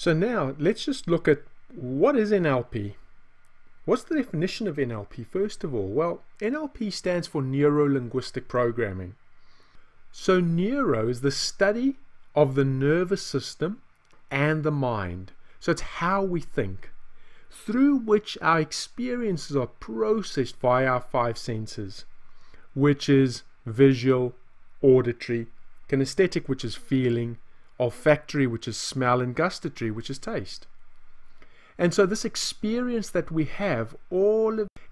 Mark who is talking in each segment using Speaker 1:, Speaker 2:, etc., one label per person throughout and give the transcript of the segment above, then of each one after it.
Speaker 1: So now let's just look at what is NLP. What's the definition of NLP first of all? Well, NLP stands for Neuro-Linguistic Programming. So neuro is the study of the nervous system and the mind. So it's how we think, through which our experiences are processed via our five senses, which is visual, auditory, kinesthetic, which is feeling, olfactory, which is smell, and gustatory, which is taste. And so this experience that we have,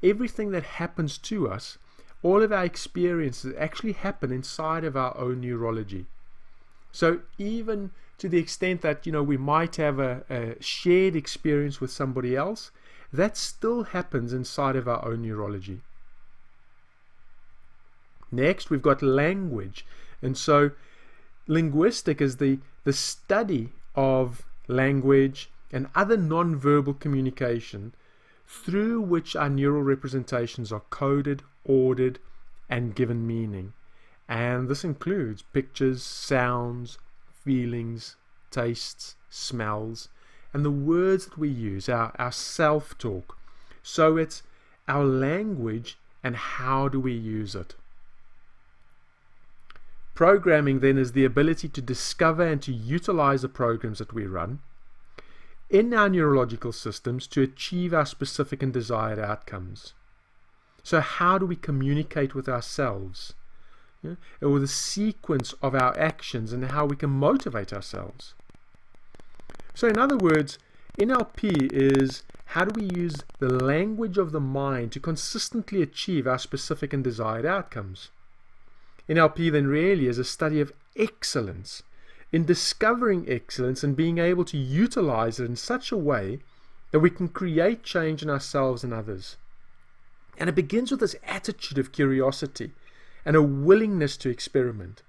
Speaker 1: everything that happens to us, all of our experiences actually happen inside of our own neurology. So even to the extent that, we might have a shared experience with somebody else, that still happens inside of our own neurology. Next, we've got language. And so linguistic is the study of language and other non-verbal communication through which our neural representations are coded, ordered, and given meaning. And this includes pictures, sounds, feelings, tastes, smells, and the words that we use, our self-talk. So it's our language and how do we use it. Programming then is the ability to discover and to utilize the programs that we run in our neurological systems to achieve our specific and desired outcomes. So how do we communicate with ourselves? Or the sequence of our actions and how we can motivate ourselves. So in other words, NLP is how do we use the language of the mind to consistently achieve our specific and desired outcomes. NLP then really is a study of excellence, in discovering excellence and being able to utilize it in such a way that we can create change in ourselves and others. And it begins with this attitude of curiosity and a willingness to experiment.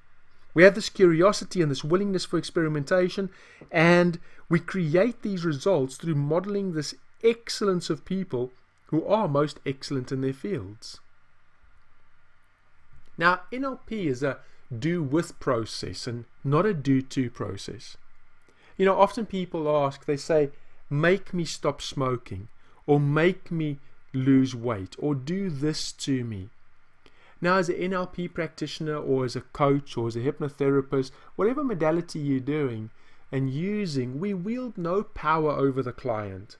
Speaker 1: We have this curiosity and this willingness for experimentation, and we create these results through modeling this excellence of people who are most excellent in their fields. Now, NLP is a do-with process and not a do-to process. Often people ask, they say, make me stop smoking, or make me lose weight, or do this to me. Now, as an NLP practitioner, or as a coach, or as a hypnotherapist, whatever modality you're doing and using, we wield no power over the client.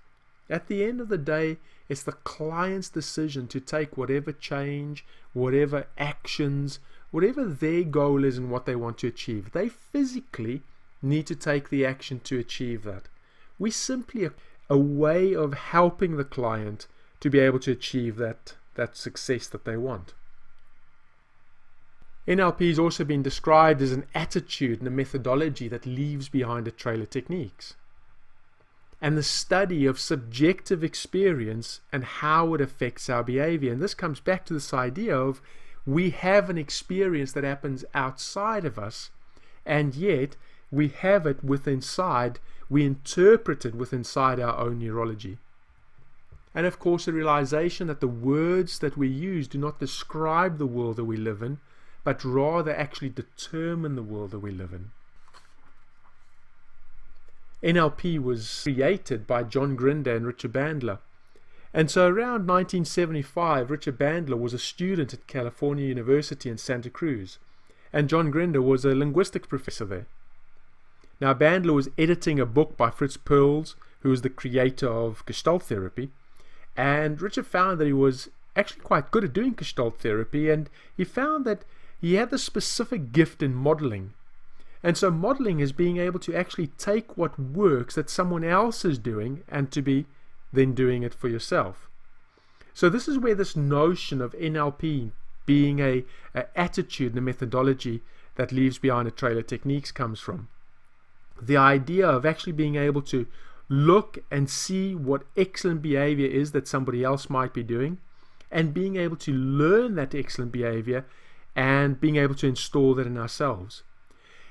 Speaker 1: At the end of the day, it's the client's decision to take whatever change, whatever actions, whatever their goal is and what they want to achieve. They physically need to take the action to achieve that. We simply a way of helping the client to be able to achieve that success that they want. NLP has also been described as an attitude and a methodology that leaves behind a trail of techniques, and the study of subjective experience and how it affects our behavior. And this comes back to this idea of we have an experience that happens outside of us, and yet we have it inside, we interpret it inside our own neurology. And of course, the realization that the words that we use do not describe the world that we live in, but rather actually determine the world that we live in. NLP was created by John Grinder and Richard Bandler. And so around 1975, Richard Bandler was a student at California University in Santa Cruz, and John Grinder was a linguistics professor there. Now, Bandler was editing a book by Fritz Perls, who was the creator of Gestalt therapy, and Richard found that he was actually quite good at doing Gestalt therapy, and he found that he had this specific gift in modeling. And so modeling is being able to actually take what works that someone else is doing and to be then doing it for yourself. So this is where this notion of NLP being a attitude and a methodology that leaves behind a trail of techniques comes from. The idea of actually being able to look and see what excellent behavior is that somebody else might be doing, and being able to learn that excellent behavior and being able to install that in ourselves.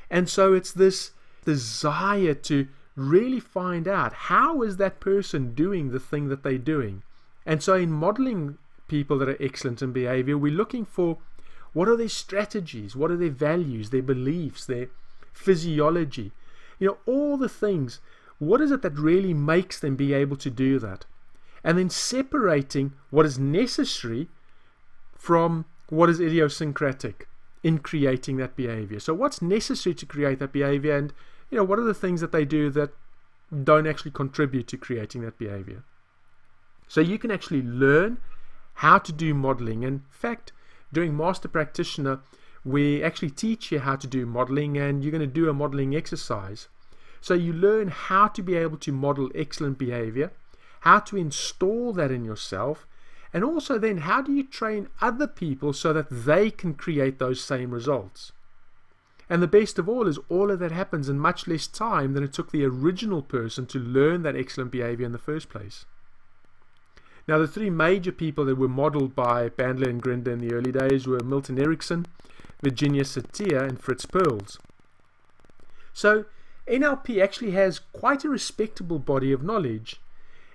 Speaker 1: And so it's this desire to really find out how is that person doing the thing that they're doing. And so in modeling people that are excellent in behavior, we're looking for what are their strategies, what are their values, their beliefs, their physiology, all the things what is it that really makes them be able to do that? And then separating what is necessary from what is idiosyncratic in creating that behavior. So what's necessary to create that behavior, and what are the things that they do that don't actually contribute to creating that behavior? So you can actually learn how to do modeling. In fact, during Master Practitioner, we actually teach you how to do modeling, and you're going to do a modeling exercise. So you learn how to be able to model excellent behavior, how to install that in yourself, and also then how do you train other people so that they can create those same results. And the best of all is all of that happens in much less time than it took the original person to learn that excellent behavior in the first place. Now, the three major people that were modeled by Bandler and Grinder in the early days were Milton Erickson, Virginia Satir, and Fritz Perls. So NLP actually has quite a respectable body of knowledge,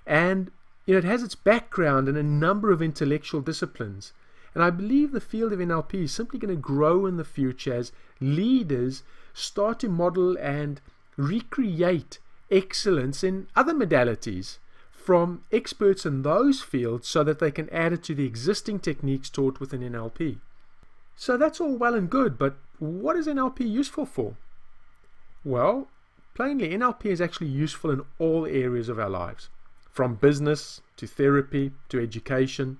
Speaker 1: and it has its background in a number of intellectual disciplines. And I believe the field of NLP is simply going to grow in the future as leaders start to model and recreate excellence in other modalities from experts in those fields so that they can add it to the existing techniques taught within NLP. So that's all well and good, but what is NLP useful for? Well, plainly, NLP is actually useful in all areas of our lives, from business to therapy to education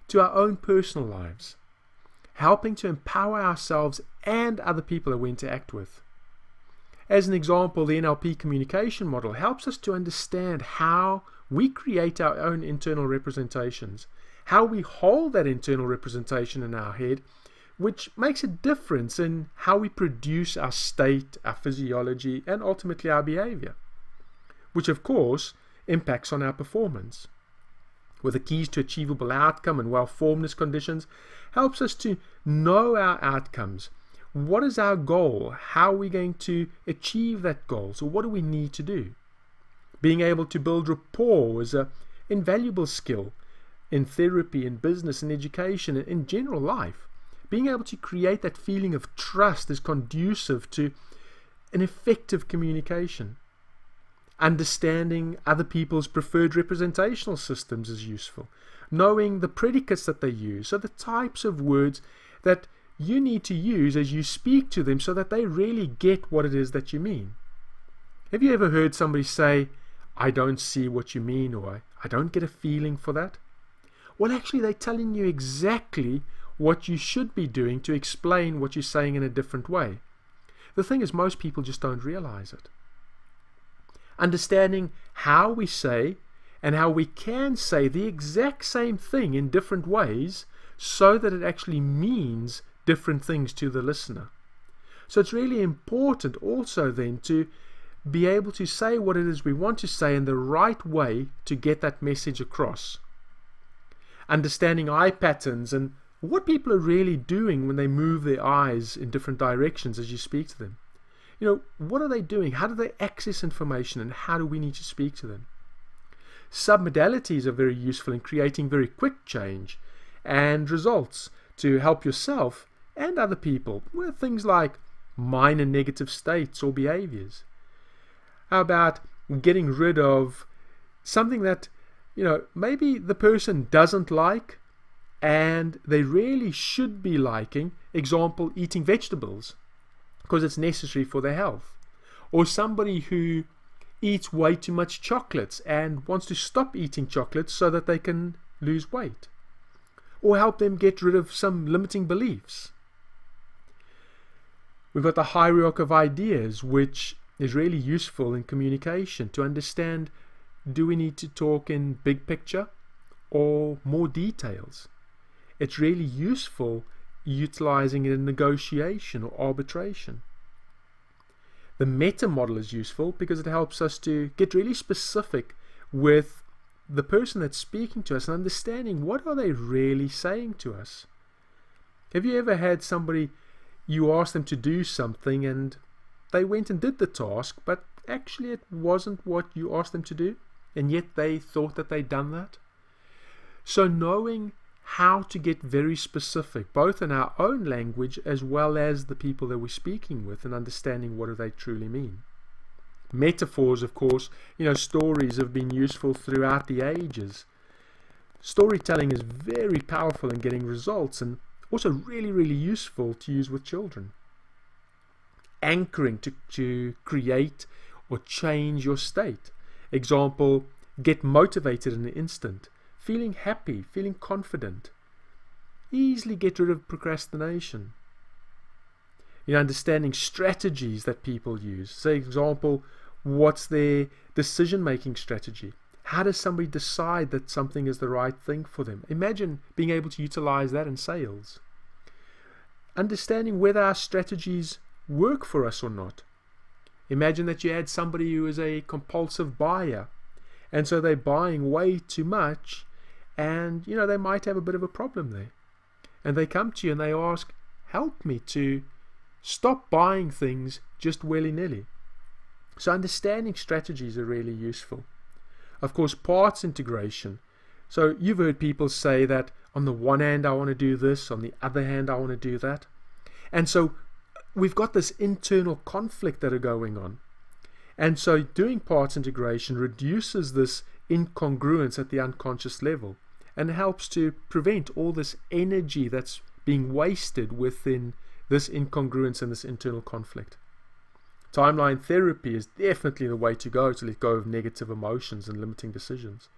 Speaker 1: to our own personal lives, helping to empower ourselves and other people that we interact with. As an example, the NLP communication model helps us to understand how we create our own internal representations, how we hold that internal representation in our head, which makes a difference in how we produce our state, our physiology, and ultimately our behavior, which of course impacts on our performance. With the keys to achievable outcome and well-formedness conditions helps us to know our outcomes. What is our goal? How are we going to achieve that goal? So what do we need to do? Being able to build rapport is an invaluable skill in therapy, in business, in education, in general life. Being able to create that feeling of trust is conducive to an effective communication. Understanding other people's preferred representational systems is useful. Knowing the predicates that they use, so the types of words that you need to use as you speak to them so that they really get what it is that you mean. Have you ever heard somebody say, "I don't see what you mean," or "I don't get a feeling for that"? Well, actually, they're telling you exactly what you should be doing to explain what you're saying in a different way. The thing is, most people just don't realize it. Understanding how we say and how we can say the exact same thing in different ways so that it actually means different things to the listener. So it's really important also then to be able to say what it is we want to say in the right way to get that message across. Understanding eye patterns and what people are really doing when they move their eyes in different directions as you speak to them. What are they doing? How do they access information, and how do we need to speak to them? Submodalities are very useful in creating very quick change and results to help yourself and other people with things like minor negative states or behaviors. How about getting rid of something that, maybe the person doesn't like and they really should be liking, example, eating vegetables, because it's necessary for their health. Or somebody who eats way too much chocolates and wants to stop eating chocolates so that they can lose weight. Or help them get rid of some limiting beliefs. We've got the hierarchy of ideas, which is really useful in communication to understand, do we need to talk in big picture or more details? It's really useful utilizing it in negotiation or arbitration. The meta model is useful because it helps us to get really specific with the person that's speaking to us and understanding what are they really saying to us. Have you ever had somebody, you asked them to do something and they went and did the task, but actually it wasn't what you asked them to do, and yet they thought that they'd done that? So knowing how to get very specific, both in our own language as well as the people that we're speaking with, and understanding what do they truly mean. Metaphors, of course, stories have been useful throughout the ages. Storytelling is very powerful in getting results and also really, really useful to use with children. Anchoring to create or change your state. Example, get motivated in an instant. Feeling happy, feeling confident. Easily get rid of procrastination. Understanding strategies that people use. Say, example, what's their decision-making strategy? How does somebody decide that something is the right thing for them? Imagine being able to utilize that in sales. Understanding whether our strategies work for us or not. Imagine that you had somebody who is a compulsive buyer, and so they're buying way too much, and they might have a bit of a problem there. And they come to you and they ask, help me to stop buying things just willy-nilly. So understanding strategies are really useful. Of course, parts integration. So you've heard people say that on the one hand I want to do this, on the other hand I want to do that. And so we've got this internal conflict that are going on. And so doing parts integration reduces this incongruence at the unconscious level and helps to prevent all this energy that's being wasted within this incongruence and this internal conflict. Timeline therapy is definitely the way to go to let go of negative emotions and limiting decisions.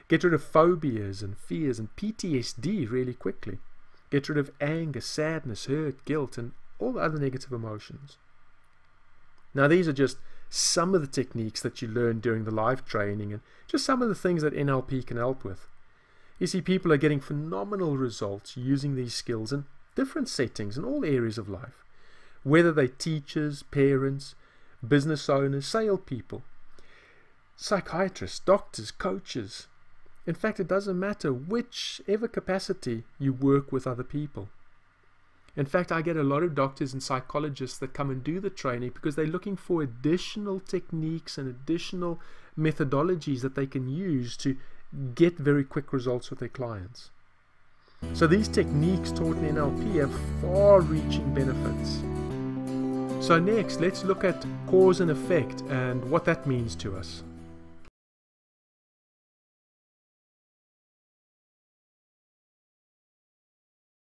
Speaker 1: Get rid of phobias and fears and PTSD really quickly. Get rid of anger, sadness, hurt, guilt, and all the other negative emotions. Now, these are just some of the techniques that you learn during the live training and just some of the things that NLP can help with. You see, people are getting phenomenal results using these skills in different settings in all areas of life. Whether they're teachers, parents, business owners, salespeople, psychiatrists, doctors, coaches. In fact, it doesn't matter whichever capacity you work with other people. In fact, I get a lot of doctors and psychologists that come and do the training because they're looking for additional techniques and additional methodologies that they can use to get very quick results with their clients. So these techniques taught in NLP have far-reaching benefits. So next, let's look at cause and effect and what that means to us.